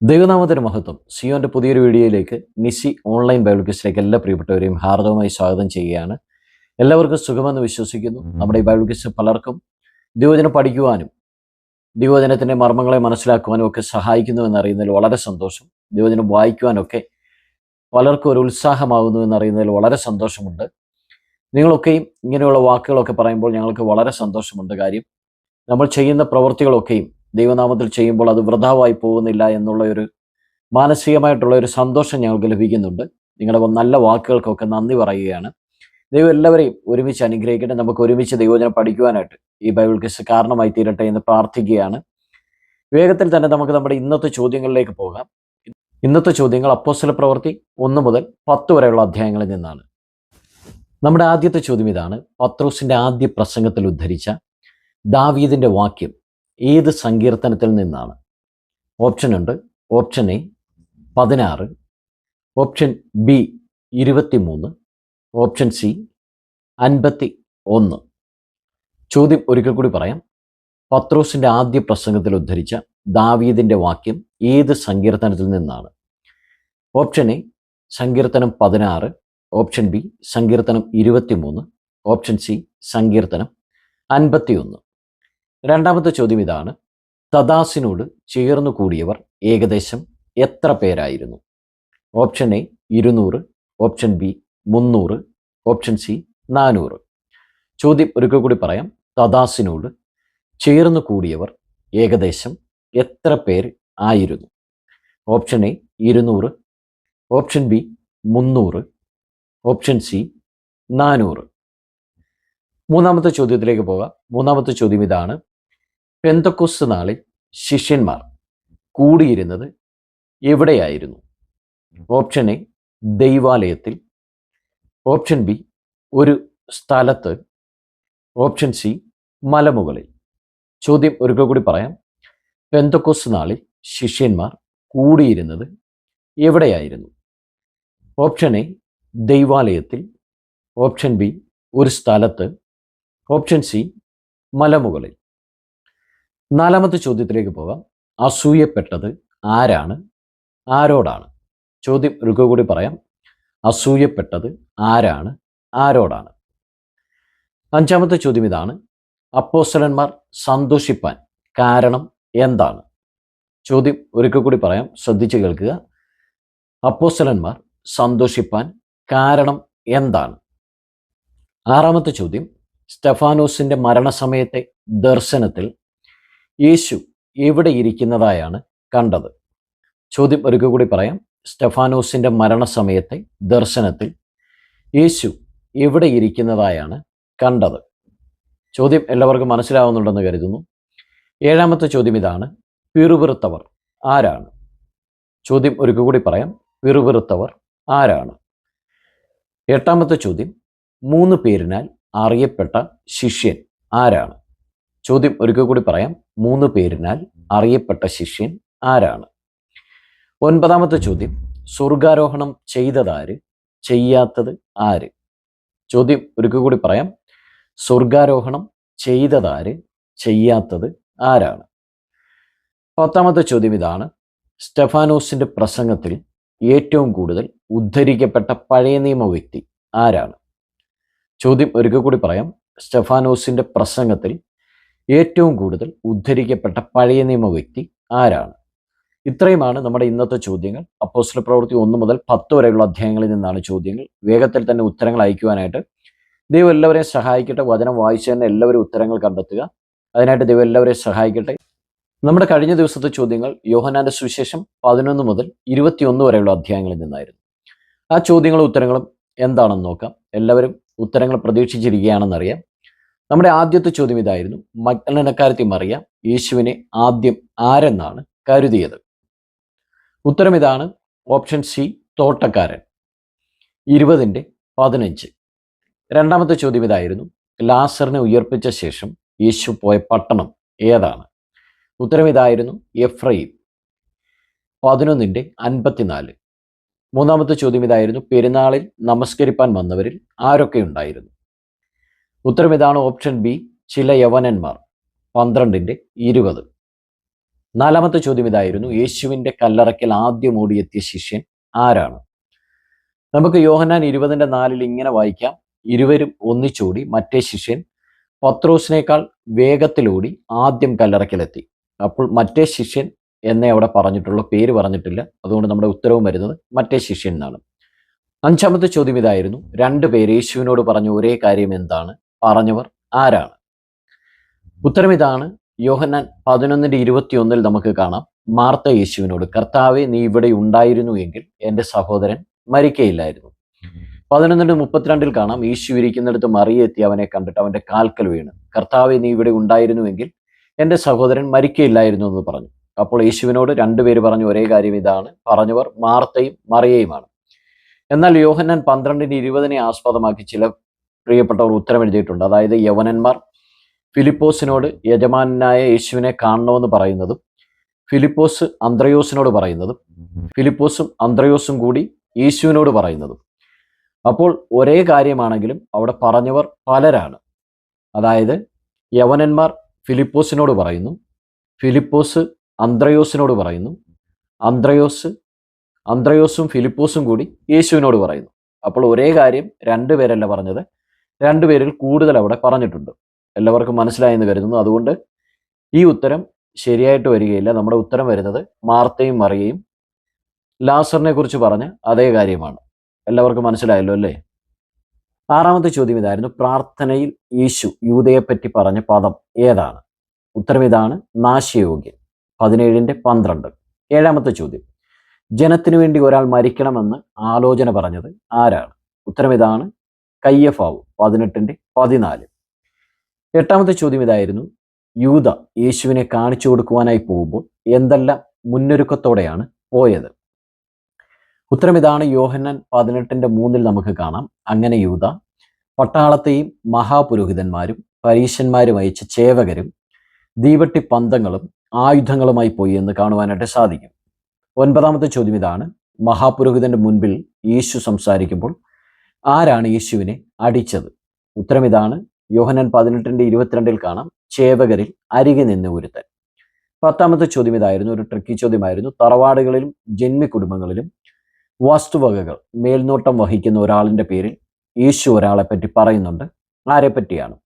ദൈവനാമത്തിന് മഹത്വം. സിയോന്റെ പുതിയൊരു വീഡിയോയിലേക്ക് നിസി ഓൺലൈൻ ബൈബിൾ ക്വിസിലേക്ക് എല്ലാ പ്രിയപ്പെട്ടവരെയും ഹാർദവമായി സ്വാഗതം ചെയ്യുകയാണ്. എല്ലാവർക്കും സുഖമെന്ന് വിശ്വസിക്കുന്നു. നമ്മുടെ ഈ ബൈബിൾ ക്വിസ് പലർക്കും ദൈവവചനം പഠിക്കുവാനും ദൈവവചനത്തിന്റെ മർമ്മങ്ങളെ മനസ്സിലാക്കുവാനും ഒക്കെ സഹായിക്കുന്നു എന്നറിയുന്നതിൽ വളരെ സന്തോഷം. ദൈവവചനം വായിക്കുവാനൊക്കെ പലർക്കും ഒരു ഉത്സാഹമാകുന്നു എന്നറിയുന്നതിൽ വളരെ സന്തോഷമുണ്ട്. നിങ്ങളൊക്കെയും ഇങ്ങനെയുള്ള വാക്കുകളൊക്കെ പറയുമ്പോൾ ഞങ്ങൾക്ക് വളരെ സന്തോഷമുണ്ട്. കാര്യം നമ്മൾ ചെയ്യുന്ന പ്രവൃത്തികളൊക്കെയും ദൈവനാമത്തിൽ ചെയ്യുമ്പോൾ അത് വൃഥാവായി പോകുന്നില്ല എന്നുള്ള ഒരു മാനസികമായിട്ടുള്ള ഒരു സന്തോഷം ഞങ്ങൾക്ക് ലഭിക്കുന്നുണ്ട്. നിങ്ങളുടെ നല്ല വാക്കുകൾക്കൊക്കെ നന്ദി പറയുകയാണ്. ദൈവം എല്ലാവരെയും ഒരുമിച്ച് അനുഗ്രഹിക്കട്ടെ. നമുക്ക് ഒരുമിച്ച് ദൈവവചനം പഠിക്കുവാനായിട്ട് ഈ ബൈബിൾ ക്വിസ് കാരണമായി തീരട്ടെ എന്ന് പ്രാർത്ഥിക്കുകയാണ്. വേഗത്തിൽ തന്നെ നമുക്ക് നമ്മുടെ ഇന്നത്തെ ചോദ്യങ്ങളിലേക്ക് പോകാം. ഇന്നത്തെ ചോദ്യങ്ങൾ അപ്പോസ്തല പ്രവൃത്തി 1 മുതൽ 10 വരെയുള്ള അധ്യായങ്ങളിൽ നിന്നാണ്. നമ്മുടെ ആദ്യത്തെ ചോദ്യം ഇതാണ്. പത്രോസിന്റെ ആദ്യ പ്രസംഗത്തിൽ ഉദ്ധരിച്ച ദാവീദിന്റെ വാക്യം ഏത് സങ്കീർത്തനത്തിൽ നിന്നാണ്? ഓപ്ഷൻ ഉണ്ട്. Option A 16, option B 23, option C 51. ചോദ്യം ഒരിക്കൽ കൂടി പറയാം. പത്രോസിന്റെ ആദ്യ പ്രസംഗത്തിൽ ഉദ്ധരിച്ച ദാവീദിന്റെ വാക്യം ഏത് സങ്കീർത്തനത്തിൽ നിന്നാണ്? ഓപ്ഷൻ എ സങ്കീർത്തനം 16, ഓപ്ഷൻ ബി സങ്കീർത്തനം 23, ഓപ്ഷൻ സി സങ്കീർത്തനം 51. രണ്ടാമത്തെ ചോദ്യം ഇതാണ്. തദാസിനോട് ചേർന്നു കൂടിയവർ ഏകദേശം എത്ര പേരായിരുന്നു? Option A 200, option B 300, option C 400. ചോദ്യം ഒരിക്കൽ കൂടി പറയാം. തദാസിനോട് ചേർന്നു കൂടിയവർ ഏകദേശം എത്ര പേർ ആയിരുന്നു? Option A 200, option B 300, option C 400. മൂന്നാമത്തെ ചോദ്യത്തിലേക്ക് പോകാം. മൂന്നാമത്തെ ചോദ്യം ഇതാണ്. പെന്തക്കോസ്ത് നാളിൽ ശിഷ്യന്മാർ കൂടിയിരുന്നത് എവിടെയായിരുന്നു? ഓപ്ഷൻ എ ദൈവാലയത്തിൽ, ഓപ്ഷൻ ബി ഒരു സ്ഥലത്ത്, ഓപ്ഷൻ സി മലമുകളിൽ. ചോദ്യം ഒരിക്കൽ കൂടി പറയാം. പെന്തക്കോസ്ത് നാളിൽ ശിഷ്യന്മാർ കൂടിയിരുന്നത് എവിടെയായിരുന്നു? ഓപ്ഷൻ എ ദൈവാലയത്തിൽ, ഓപ്ഷൻ ബി ഒരു സ്ഥലത്ത്, ഓപ്ഷൻ സി മലമുകളിൽ. നാലാമത്തെ ചോദ്യത്തിലേക്ക് പോകാം. അസൂയപ്പെട്ടത് ആരാണ്, ആരോടാണ്? ചോദ്യം ഒരിക്കൽ കൂടി പറയാം. അസൂയപ്പെട്ടത് ആരാണ്, ആരോടാണ്? അഞ്ചാമത്തെ ചോദ്യം ഇതാണ്. അപ്പോസ്തലന്മാർ സന്തോഷിപ്പാൻ കാരണം എന്താണ്? ചോദ്യം ഒരിക്കൽ കൂടി പറയാം, ശ്രദ്ധിച്ച് കേൾക്കുക. അപ്പോസ്തലന്മാർ സന്തോഷിപ്പാൻ കാരണം എന്താണ്? ആറാമത്തെ ചോദ്യം. സ്തെഫാനോസിന്റെ മരണസമയത്തെ ദർശനത്തിൽ യേശു എവിടെ ഇരിക്കുന്നതായാണ് കണ്ടത്? ചോദ്യം ഒരിക്കൽ കൂടി പറയാം. സ്തെഫാനോസിന്റെ മരണസമയത്തെ ദർശനത്തിൽ യേശു എവിടെ ഇരിക്കുന്നതായാണ് കണ്ടത്? ചോദ്യം എല്ലാവർക്കും മനസ്സിലാവുന്നുണ്ടെന്ന് കരുതുന്നു. ഏഴാമത്തെ ചോദ്യം ഇതാണ്. പിറുപിറുത്തവർ ആരാണ്? ചോദ്യം ഒരിക്കൽ കൂടി പറയാം. പിറുപിറുത്തവർ ആരാണ്? എട്ടാമത്തെ ചോദ്യം. 3 പേരിനാൽ അറിയപ്പെട്ട ശിഷ്യൻ ആരാണ്? ചോദ്യം ഒരിക്കൽ കൂടി പറയാം. 3 പേരിനാൽ അറിയപ്പെട്ട ശിഷ്യൻ ആരാണ്? ഒൻപതാമത്തെ ചോദ്യം. സ്വർഗാരോഹണം ചെയ്തതാര്, ചെയ്യാത്തത് ആര്? ചോദ്യം ഒരിക്കൽ കൂടി പറയാം. സ്വർഗാരോഹണം ചെയ്തതാര്, ചെയ്യാത്തത് ആരാണ്? പത്താമത്തെ ചോദ്യം ഇതാണ്. സ്തെഫാനോസിന്റെ പ്രസംഗത്തിൽ ഏറ്റവും കൂടുതൽ ഉദ്ധരിക്കപ്പെട്ട പഴയ നിയമ വ്യക്തി ആരാണ്? ചോദ്യം ഒരിക്കൽ കൂടി പറയാം. സ്തെഫാനോസിന്റെ പ്രസംഗത്തിൽ ഏറ്റവും കൂടുതൽ ഉദ്ധരിക്കപ്പെട്ട പഴയ നിയമ വ്യക്തി ആരാണ്? ഇത്രയുമാണ് നമ്മുടെ ഇന്നത്തെ ചോദ്യങ്ങൾ. അപ്പോസ്തല പ്രവൃത്തി 1 മുതൽ 10 വരെയുള്ള അധ്യായങ്ങളിൽ നിന്നാണ് ചോദ്യങ്ങൾ. വേഗത്തിൽ തന്നെ ഉത്തരങ്ങൾ അയക്കുവാനായിട്ട് ദൈവം എല്ലാവരെയും സഹായിക്കട്ടെ. വചനം വായിച്ചു തന്നെ എല്ലാവരും ഉത്തരങ്ങൾ കണ്ടെത്തുക. അതിനായിട്ട് ദൈവം എല്ലാവരെയും സഹായിക്കട്ടെ. നമ്മുടെ കഴിഞ്ഞ ദിവസത്തെ ചോദ്യങ്ങൾ യോഹന്നാന്റെ സുവിശേഷം 11 മുതൽ 21 വരെയുള്ള അധ്യായങ്ങളിൽ നിന്നായിരുന്നു. ആ ചോദ്യങ്ങളും ഉത്തരങ്ങളും എന്താണെന്ന് നോക്കാം. എല്ലാവരും ഉത്തരങ്ങൾ പ്രതീക്ഷിച്ചിരിക്കുകയാണെന്നറിയാം. നമ്മുടെ ആദ്യത്തെ ചോദ്യം ഇതായിരുന്നു. മഗ്ദലനക്കാരത്തി മറിയ യേശുവിനെ ആദ്യം ആരെന്നാണ് കരുതിയത്? ഉത്തരം ഇതാണ്. ഓപ്ഷൻ സി തോട്ടക്കാരൻ, 20:15. രണ്ടാമത്തെ ചോദ്യം ഇതായിരുന്നു. ലാസറിനെ ഉയർപ്പിച്ച ശേഷം യേശു പോയ പട്ടണം ഏതാണ്? ഉത്തരം ഇതായിരുന്നു. എഫ്രയീം, 11:54. മൂന്നാമത്തെ ചോദ്യം ഇതായിരുന്നു. പെരുന്നാളിൽ നമസ്കരിപ്പാൻ വന്നവരിൽ ആരൊക്കെ ഉണ്ടായിരുന്നു? ഉത്തരം ഇതാണ്. ഓപ്ഷൻ ബി ചില യവനന്മാർ, 12:20. നാലാമത്തെ ചോദ്യം ഇതായിരുന്നു, യേശുവിൻ്റെ കല്ലറയ്ക്കൽ ആദ്യം ഓടിയെത്തിയ ശിഷ്യൻ ആരാണ്? നമുക്ക് യോഹന്നാൻ 20:4 ഇങ്ങനെ വായിക്കാം, ഇരുവരും ഒന്നിച്ചോടി, മറ്റേ ശിഷ്യൻ പത്രോസിനേക്കാൾ വേഗത്തിലോടി ആദ്യം കല്ലറയ്ക്കലെത്തി. അപ്പോൾ മറ്റേ ശിഷ്യൻ എന്നേ അവിടെ പറഞ്ഞിട്ടുള്ള, പേര് പറഞ്ഞിട്ടില്ല. അതുകൊണ്ട് നമ്മുടെ ഉത്തരവും വരുന്നത് മറ്റേ ശിഷ്യൻ എന്നാണ്. അഞ്ചാമത്തെ ചോദ്യം ഇതായിരുന്നു, രണ്ടുപേർ യേശുവിനോട് പറഞ്ഞ ഒരേ കാര്യം എന്താണ്? പറഞ്ഞവർ ആരാണ്? ഉത്തരം ഇതാണ്. യോഹന്നാൻ 11:21 നമുക്ക് കാണാം, മാർത്ത യേശുവിനോട്, കർത്താവെ, നീ ഇവിടെ ഉണ്ടായിരുന്നു എങ്കിൽ എൻ്റെ സഹോദരൻ മരിക്കയില്ലായിരുന്നു. 11:32 കാണാം, യേശു ഇരിക്കുന്നിടത്ത് മറിയ എത്തി അവനെ കണ്ടിട്ട് അവൻ്റെ കാൽക്കൽ വീണ്, കർത്താവെ, നീ ഇവിടെ ഉണ്ടായിരുന്നുവെങ്കിൽ എൻ്റെ സഹോദരൻ മരിക്കയില്ലായിരുന്നു എന്ന് പറഞ്ഞു. അപ്പോൾ യേശുവിനോട് രണ്ടുപേര് പറഞ്ഞു ഒരേ കാര്യം ഇതാണ്. പറഞ്ഞവർ മാർത്തയും മറിയയുമാണ്. എന്നാൽ യോഹന്നാൻ 12:20 ആസ്പദമാക്കി ചില പ്രിയപ്പെട്ടവർ ഉത്തരം എഴുതിയിട്ടുണ്ട്. അതായത് യവനന്മാർ ഫിലിപ്പോസിനോട് യജമാനായ യേശുവിനെ കാണണമെന്ന് പറയുന്നതും, ഫിലിപ്പോസ് അന്ത്രയോസിനോട് പറയുന്നതും, ഫിലിപ്പോസും അന്ത്രയോസും കൂടി യേശുവിനോട് പറയുന്നതും. അപ്പോൾ ഒരേ കാര്യമാണെങ്കിലും അവിടെ പറഞ്ഞവർ പലരാണ്. അതായത് യവനന്മാർ ഫിലിപ്പോസിനോട് പറയുന്നു, ഫിലിപ്പോസ് അന്ത്രയോസിനോട് പറയുന്നു, അന്ത്രയോസും ഫിലിപ്പോസും കൂടി യേശുവിനോട് പറയുന്നു. അപ്പോൾ ഒരേ കാര്യം രണ്ടുപേരല്ല പറഞ്ഞത്, രണ്ടുപേരിൽ കൂടുതൽ അവിടെ പറഞ്ഞിട്ടുണ്ട്. എല്ലാവർക്കും മനസ്സിലായെന്ന് കരുതുന്നു. അതുകൊണ്ട് ഈ ഉത്തരം ശരിയായിട്ട് വരികയില്ല. നമ്മുടെ ഉത്തരം വരുന്നത് മാർത്തയും മറിയയും ലാസറിനെ കുറിച്ച് പറഞ്ഞ അതേ കാര്യമാണ്. എല്ലാവർക്കും മനസ്സിലായല്ലോ അല്ലേ? ആറാമത്തെ ചോദ്യം ഇതായിരുന്നു, പ്രാർത്ഥനയിൽ യേശു യൂദയെപ്പറ്റി പറഞ്ഞ പദം ഏതാണ്? ഉത്തരം ഇതാണ്, നാശയോഗ്യൻ. 17:12. ഏഴാമത്തെ ചോദ്യം, ജനത്തിനു വേണ്ടി ഒരാൾ മരിക്കണമെന്ന് ആലോചന പറഞ്ഞത് ആരാണ്? ഉത്തരം ഇതാണ്, കയ്യഫാവ്. 18:14. എട്ടാമത്തെ ചോദ്യം ഇതായിരുന്നു, യൂദ യേശുവിനെ കാണിച്ചു കൊടുക്കുവാനായി പോകുമ്പോൾ എന്തെല്ലാം മുന്നൊരുക്കത്തോടെയാണ് പോയത്? ഉത്തരം ഇതാണ്, യോഹന്നാൻ 18:3 നമുക്ക് കാണാം, അങ്ങനെ യൂദ പട്ടാളത്തെയും മഹാപുരോഹിതന്മാരും പരീശന്മാരും അയച്ച ചേവകരും ദീവട്ടി പന്തങ്ങളും ആയുധങ്ങളുമായി പോയി എന്ന് കാണുവാനായിട്ട് സാധിക്കും. ഒൻപതാമത്തെ ചോദ്യം ഇതാണ്, മഹാപുരോഹിതന്റെ മുൻപിൽ യേശു സംസാരിക്കുമ്പോൾ ആരാണ് യേശുവിനെ അടിച്ചത്? ഉത്തരം ഇതാണ്, യോഹന്നാൻ 18:22 കാണാം, ചേവകരിൽ അരികെ നിന്ന് ഒരുത്തൻ. പത്താമത്തെ ചോദ്യം ഇതായിരുന്നു, ഒരു ട്രിക്കി ചോദ്യമായിരുന്നു, തറവാടുകളിലും ജന്മി കുടുംബങ്ങളിലും വസ്തുവകകൾ മേൽനോട്ടം വഹിക്കുന്ന ഒരാളിൻ്റെ പേരിൽ യേശു ഒരാളെ പറ്റി പറയുന്നുണ്ട്. ആരെ പറ്റിയാണ്?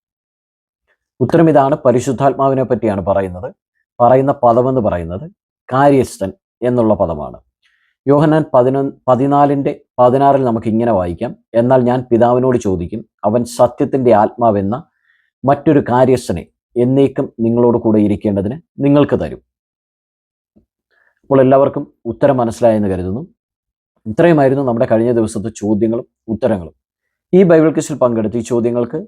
ഉത്തരം ഇതാണ്, പരിശുദ്ധാത്മാവിനെ പറ്റിയാണ് പറയുന്നത്. പറയുന്ന പദമെന്ന് പറയുന്നത് കാര്യസ്ഥൻ എന്നുള്ള പദമാണ്. യോഹന്നാൻ 14:16 നമുക്ക് ഇങ്ങനെ വായിക്കാം, എന്നാൽ ഞാൻ പിതാവിനോട് ചോദിക്കും, അവൻ സത്യത്തിൻ്റെ ആത്മാവെന്ന മറ്റൊരു കാര്യസ്ഥനെ എന്നേക്കും നിങ്ങളോട് കൂടെ ഇരിക്കേണ്ടതിന് നിങ്ങൾക്ക് തരും. അപ്പോൾ എല്ലാവർക്കും ഉത്തരം മനസ്സിലായെന്ന് കരുതുന്നു. ഇത്രയുമായിരുന്നു നമ്മുടെ കഴിഞ്ഞ ദിവസത്തെ ചോദ്യങ്ങളും ഉത്തരങ്ങളും. ഈ ബൈബിൾ ക്വിസിൽ പങ്കെടുത്ത് ഈ ചോദ്യങ്ങൾക്ക്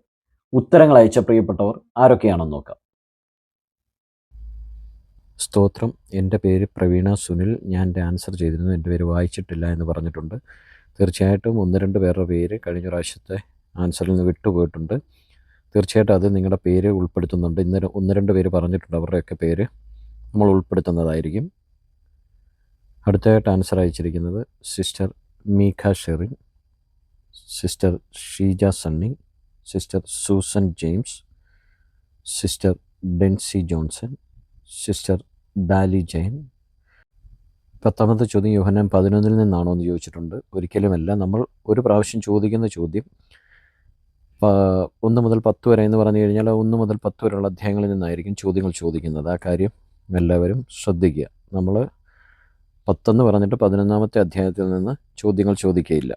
ഉത്തരങ്ങൾ അയച്ച പ്രിയപ്പെട്ടവർ ആരൊക്കെയാണെന്ന് നോക്കാം. സ്തോത്രം. എൻ്റെ പേര് പ്രവീണ സുനിൽ. ഞാൻ എൻ്റെ ആൻസർ ചെയ്തിരുന്നു. എൻ്റെ പേര് വായിച്ചിട്ടില്ല എന്ന് പറഞ്ഞിട്ടുണ്ട്. തീർച്ചയായിട്ടും 1-2 പേരുടെ പേര് കഴിഞ്ഞ പ്രാവശ്യത്തെ ആൻസറിൽ നിന്ന് വിട്ടുപോയിട്ടുണ്ട്. തീർച്ചയായിട്ടും അത് നിങ്ങളുടെ പേര് ഉൾപ്പെടുത്തുന്നുണ്ട്. ഇന്ന് 1-2 പേര് പറഞ്ഞിട്ടുണ്ട്, അവരുടെയൊക്കെ പേര് നമ്മൾ ഉൾപ്പെടുത്തുന്നതായിരിക്കും. അടുത്തതായിട്ട് ആൻസർ അയച്ചിരിക്കുന്നത് sister Meekha Sherin, sister Sheeja Sunny, sister Susan James, sister Densy Johnson, sister Daly Jain. 10ാമത്തെ ചോദ്യം യോഹന്നാൻ 11 നിന്നാണോ എന്ന് ചോദിച്ചിട്ടുണ്ട്. ഒരിക്കലുമല്ല. നമ്മൾ ഒരു പ്രാവശ്യം ചോദിക്കുന്ന ചോദ്യം 1 മുതൽ 10 വരെ എന്ന് പറഞ്ഞു കഴിഞ്ഞാൽ 1 മുതൽ 10 വരെയുള്ള അധ്യായങ്ങളിൽ നിന്നായിരിക്കും ചോദ്യങ്ങൾ ചോദിക്കുന്നത്. ആ കാര്യം എല്ലാവരും ശ്രദ്ധിക്കുക. നമ്മൾ 10 പറഞ്ഞിട്ട് 11ാമത്തെ അധ്യായത്തിൽ നിന്ന് ചോദ്യങ്ങൾ ചോദിക്കുകയില്ല.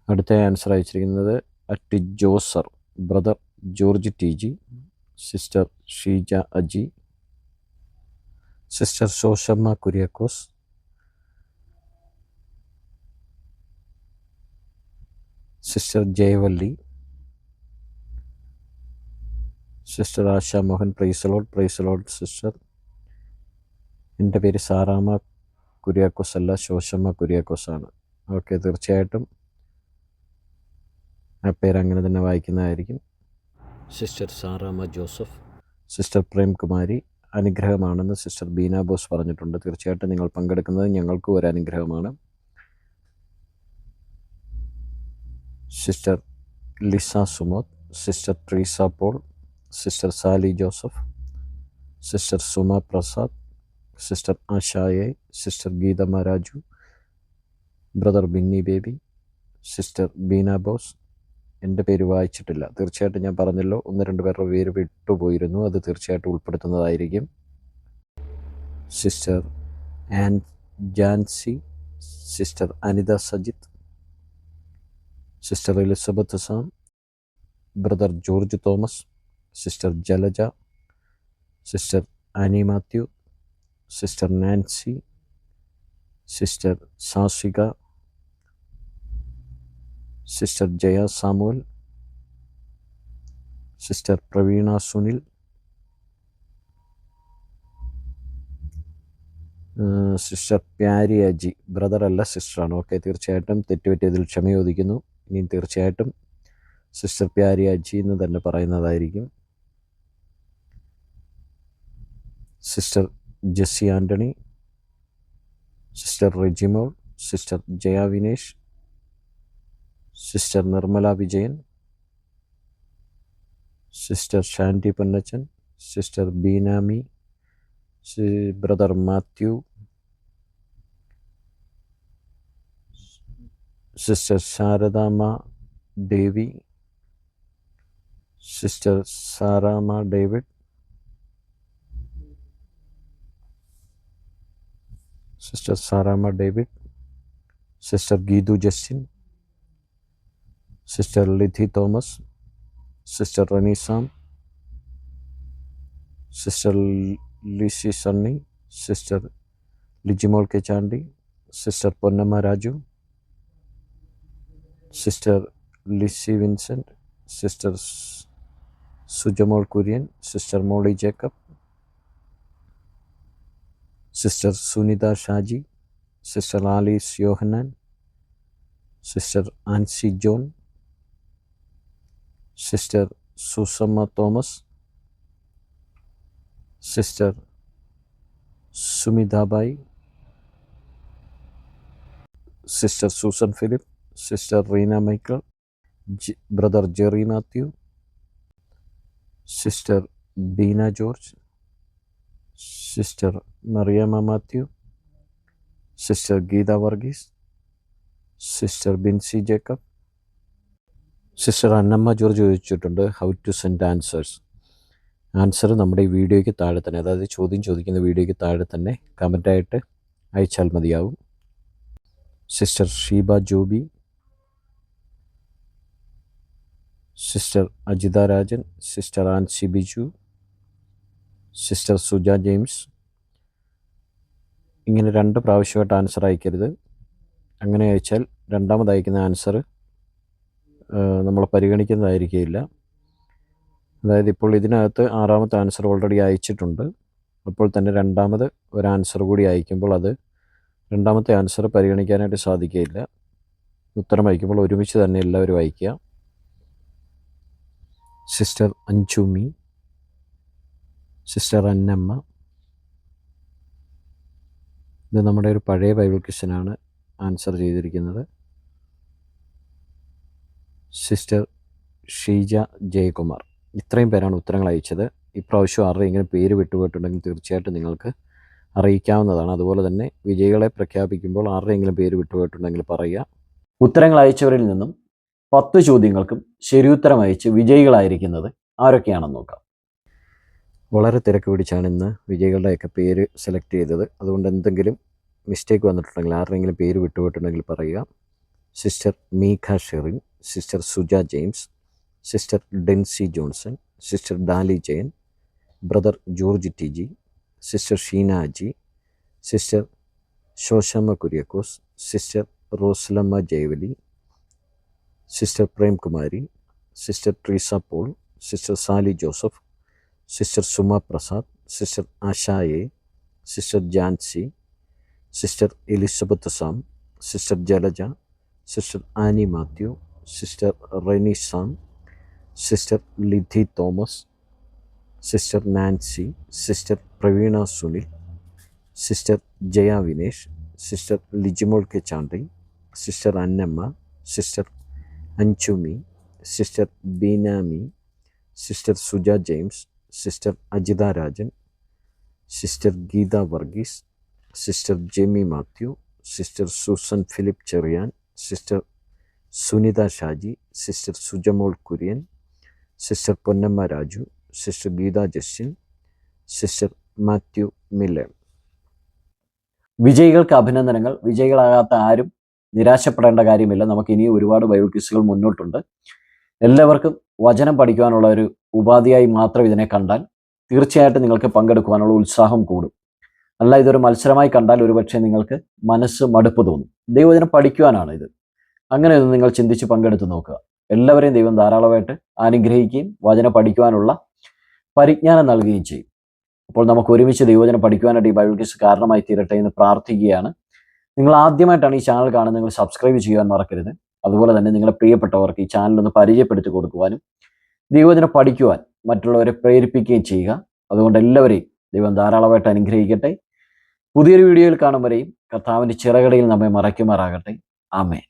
അടുത്ത ആൻസർ അയച്ചിരിക്കുന്നത് അറ്റ് ജോസർ, brother George T G, sister Sheeja Aji, sister Soshamma Kuriakose, sister Jayavalli, sister Asha Mohan. Praise Lord sister. എൻ്റെ പേര് സാറാമ്മ കുര്യാക്കോസ് അല്ല, ശോശമ്മ കുര്യാക്കോസ് ആണ്. ഓക്കെ, തീർച്ചയായിട്ടും ആ പേര് അങ്ങനെ തന്നെ വായിക്കുന്നതായിരിക്കും. Sister Saramma Joseph. Sister Premkumari. അനുഗ്രഹമാണെന്ന് സിസ്റ്റർ ബീന ബോസ് പറഞ്ഞിട്ടുണ്ട്. തീർച്ചയായിട്ടും നിങ്ങൾ പങ്കെടുക്കുന്നത് ഞങ്ങൾക്കും ഒരു അനുഗ്രഹമാണ്. Sister Lisa Sumoth, sister Treesa Paul, sister Sally Joseph, sister Suma Prasad, sister ആശായെ, sister Geethamma Raju, brother Binny Baby, sister Beena Bose. എൻ്റെ പേര് വായിച്ചിട്ടില്ല, തീർച്ചയായിട്ടും ഞാൻ പറഞ്ഞല്ലോ 1-2 പേരുടെ പേര് വിട്ടുപോയിരുന്നു, അത് തീർച്ചയായിട്ടും ഉൾപ്പെടുത്തുന്നതായിരിക്കും. Sister Ann Jancy, sister Anitha Sajith, sister Elizabeth Sam, brother George Thomas, sister Jalaja, sister Annie Mathew, sister Nancy, sister Sasika, sister Jaya Samuel, sister Praveena Sunil, sister Pyari Aji. ബ്രദറല്ല, സിസ്റ്ററാണ്. ഓക്കെ, തീർച്ചയായിട്ടും തെറ്റുപറ്റിയതിൽ ക്ഷമ ചോദിക്കുന്നു. ഇനിയും തീർച്ചയായിട്ടും സിസ്റ്റർ പ്യാരി അജി എന്ന് തന്നെ പറയുന്നതായിരിക്കും. Sister Jessy Antony, sister Rejimol, sister Jaya Vinesh, sister Nirmala Vijayan, sister Shandy Ponnachan, sister Beenami, brother Mathew, sister Saradamma Devi, sister Saramma David, sister Saramma David, sister Geethu Justin, sister Lithi Thomas, sister Raneesam, sister Lizy Sunny, sister Lijimol K Chandy, sister Ponnamma Raju, sister Lizy Vincent, sister Sujamol Kurian, sister Molly Jacob, sister Sunitha Shaji, sister Alice Yohannan, sister Ancy John, sister Susamma Thomas, sister Sumithabai, sister Susan Philip, sister Reena Michael, brother Jerry Mathew, sister Beena George, sister Mariyamma Mathew, sister Geetha Varghese, sister Binsy Jacob. Sister Annamma George ചോദിച്ചിട്ടുണ്ട് how to send answers. Answer നമ്മുടെ ഈ വീഡിയോയ്ക്ക് താഴെ തന്നെ, അതായത് ചോദ്യം ചോദിക്കുന്ന വീഡിയോയ്ക്ക് താഴെ തന്നെ കമൻറ്റായിട്ട് അയച്ചാൽ മതിയാവും. Sister Sheeba Joby, sister Ajitha Rajan, sister Ancy Biju, sister Suja James. ഇങ്ങനെ 2 പ്രാവശ്യമായിട്ട് ആൻസർ അയക്കരുത്. അങ്ങനെ അയച്ചാൽ രണ്ടാമത് അയക്കുന്ന ആൻസർ നമ്മൾ പരിഗണിക്കുന്നതായിരിക്കില്ല. അതായത് ഇപ്പോൾ ഇതിനകത്ത് 6ാമത്തെ ആൻസർ ഓൾറെഡി അയച്ചിട്ടുണ്ട്. അപ്പോൾ തന്നെ രണ്ടാമത് ഒരു ആൻസർ കൂടി അയക്കുമ്പോൾ അത് 2ാമത്തെ ആൻസർ പരിഗണിക്കാനായിട്ട് സാധിക്കുകയില്ല. ഉത്തരം അയക്കുമ്പോൾ ഒരുമിച്ച് തന്നെ എല്ലാവരും അയക്കുക. Sister Anjumi, sister Annamma. ഇത് നമ്മുടെ ഒരു പഴയ ബൈബിൾ ക്വസ്റ്റ്യനാണ് ആൻസർ ചെയ്തിരിക്കുന്നത്. സിസ്റ്റർ ഷീജ ജയകുമാർ. ഇത്രയും പേരാണ് ഉത്തരങ്ങൾ അയച്ചത്. ഇപ്രാവശ്യം ആരുടെയെങ്കിലും പേര് വിട്ടുപോയിട്ടുണ്ടെങ്കിൽ തീർച്ചയായിട്ടും നിങ്ങൾക്ക് അറിയിക്കാവുന്നതാണ്. അതുപോലെ തന്നെ വിജയികളെ പ്രഖ്യാപിക്കുമ്പോൾ ആരുടെയെങ്കിലും പേര് വിട്ടുപോയിട്ടുണ്ടെങ്കിൽ പറയുക. ഉത്തരങ്ങൾ അയച്ചവരിൽ നിന്നും 10 ചോദ്യങ്ങൾക്കും ശരിയുത്തരം അയച്ച് വിജയികളായിരിക്കുന്നത് ആരൊക്കെയാണെന്ന് നോക്കാം. വളരെ തിരക്ക് പിടിച്ചാണ് ഇന്ന് വിജയികളുടെയൊക്കെ പേര് സെലക്ട് ചെയ്തത്. അതുകൊണ്ട് എന്തെങ്കിലും മിസ്റ്റേക്ക് വന്നിട്ടുണ്ടെങ്കിൽ ആരുടെയെങ്കിലും പേര് വിട്ടുപോയിട്ടുണ്ടെങ്കിൽ പറയുക. Sister Meekha Sherin, sister Suja James, sister Densy Johnson, sister Daly Jayan, brother George T G, sister Sheena Aji, sister Soshamma Kuriakose, sister Roslamma Jayavali, sister Premkumari, sister Treesa Paul, sister Sally Joseph, sister Suma Prasad, sister ആശായെ, sister Jancy, sister Elizabeth Sam, sister Jalaja, sister Annie Mathew, sister Reni Sam, sister Lithi Thomas, sister Nancy, sister Praveena Sunil, sister Jaya Vinesh, sister Lijimol K Chandy, sister Annamma, sister Anjumi, sister Beenami, sister Suja James, sister Ajitha Rajan, sister Geetha Varghese, sister Jemi Mathew, sister Susan Philip Cherian, sister Sunitha Shaji, sister Sujamol Kurian, sister Ponnamma Raju, sister Geetha Justin, sister Mathew Millan. വിജയികൾക്ക് അഭിനന്ദനങ്ങൾ. വിജയികളാകാത്ത ആരും നിരാശപ്പെടേണ്ട കാര്യമില്ല. നമുക്ക് ഇനിയും ഒരുപാട് Bible ക്വിസുകൾ മുന്നോട്ടുണ്ട്. എല്ലാവർക്കും വചനം പഠിക്കുവാനുള്ള ഒരു ഉപാധിയായി മാത്രം ഇതിനെ കണ്ടാൽ തീർച്ചയായിട്ടും നിങ്ങൾക്ക് പങ്കെടുക്കുവാനുള്ള ഉത്സാഹം കൂടും. അല്ല, ഇതൊരു മത്സരമായി കണ്ടാൽ ഒരുപക്ഷെ നിങ്ങൾക്ക് മനസ്സ് മടുപ്പ് തോന്നും. ദൈവവചനം പഠിക്കുവാനാണ് ഇത്. അങ്ങനെയൊന്നും നിങ്ങൾ ചിന്തിച്ച് പങ്കെടുത്ത് നോക്കുക. എല്ലാവരെയും ദൈവം ധാരാളമായിട്ട് അനുഗ്രഹിക്കുകയും വചനം പഠിക്കുവാനുള്ള പരിജ്ഞാനം നൽകുകയും ചെയ്യും. അപ്പോൾ നമുക്ക് ഒരുമിച്ച് ദൈവവചനം പഠിക്കുവാനായിട്ട് ഈ ബൈബിൾ ക്വിസ് കാരണമായി തീരട്ടെ എന്ന് പ്രാർത്ഥിക്കുകയാണ്. നിങ്ങൾ ആദ്യമായിട്ടാണ് ഈ ചാനൽ കാണുന്നത്, നിങ്ങൾ സബ്സ്ക്രൈബ് ചെയ്യാൻ മറക്കരുത്. അതുപോലെ തന്നെ നിങ്ങളുടെ പ്രിയപ്പെട്ടവർക്ക് ഈ ചാനൽ ഒന്ന് പരിചയപ്പെടുത്തി കൊടുക്കുവാനും ദൈവവചനം പഠിക്കുവാൻ മറ്റുള്ളവരെ പ്രേരിപ്പിക്കുകയും ചെയ്യുക. അതുകൊണ്ട് എല്ലാവരെയും ദൈവം ധാരാളമായിട്ട് അനുഗ്രഹിക്കട്ടെ. പുതിയൊരു വീഡിയോയിൽ കാണും വരെയും കർത്താവിൻ്റെ ചിറകടിയിൽ നമ്മെ മറയ്ക്കുമാറാകട്ടെ. ആമേൻ.